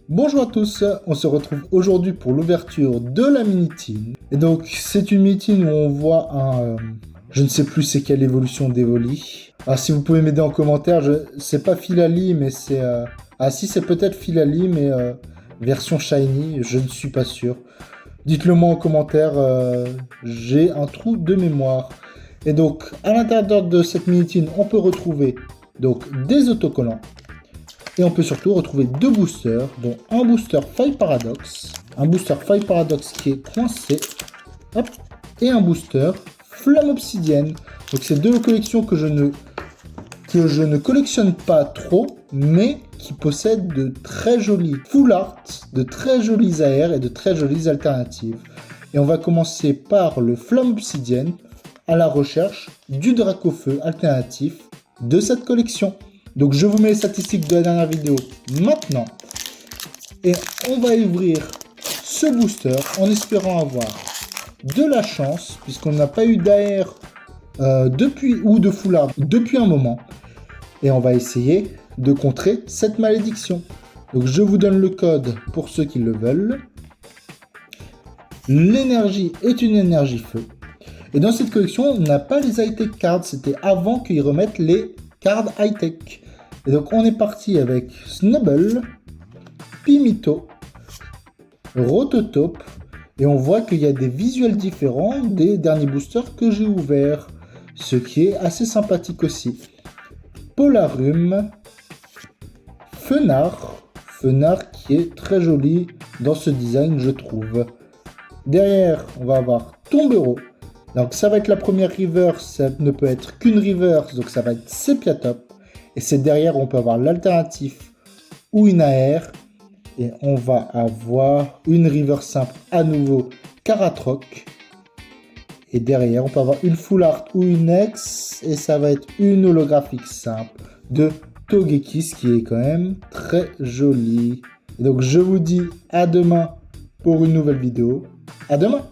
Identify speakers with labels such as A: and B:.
A: Bonjour à tous, on se retrouve aujourd'hui pour l'ouverture de la Mini-Tin. Et donc c'est une Mini-Tin où on voit je ne sais plus c'est quelle évolution d'Evoli. Alors si vous pouvez m'aider en commentaire, c'est pas Philali mais c'est... Ah si c'est peut-être Philali mais version Shiny, je ne suis pas sûr. Dites-le moi en commentaire, j'ai un trou de mémoire. Et donc à l'intérieur de cette Mini-Tin, on peut retrouver donc des autocollants. Et on peut surtout retrouver deux boosters, dont un booster Fire Paradox, qui est coincé, hop, et un booster Flamme Obsidienne. Donc c'est deux collections que je ne collectionne pas trop, mais qui possèdent de très jolis full art, de très jolis AR et de très jolies alternatives. Et on va commencer par le Flamme Obsidienne, à la recherche du Dracofeu alternatif de cette collection. Donc je vous mets les statistiques de la dernière vidéo maintenant. Et on va ouvrir ce booster en espérant avoir de la chance, puisqu'on n'a pas eu d'AR ou de full art depuis un moment. Et on va essayer de contrer cette malédiction. Donc je vous donne le code pour ceux qui le veulent. L'énergie est une énergie feu. Et dans cette collection, on n'a pas les high-tech cards. C'était avant qu'ils remettent les cards high-tech. Et donc on est parti avec Snubbull, Pimito, Rototope, et on voit qu'il y a des visuels différents des derniers boosters que j'ai ouverts, ce qui est assez sympathique aussi. Polarum, Fenard qui est très joli dans ce design je trouve. Derrière on va avoir Tombero, donc ça va être la première reverse, ça ne peut être qu'une reverse, donc ça va être Sepia Top. Et c'est derrière, on peut avoir l'alternatif ou une AR. Et on va avoir une river simple à nouveau Karatroc. Et derrière, on peut avoir une full art ou une X. Et ça va être une holographique simple de Togekiss qui est quand même très jolie. Et donc je vous dis à demain pour une nouvelle vidéo. À demain!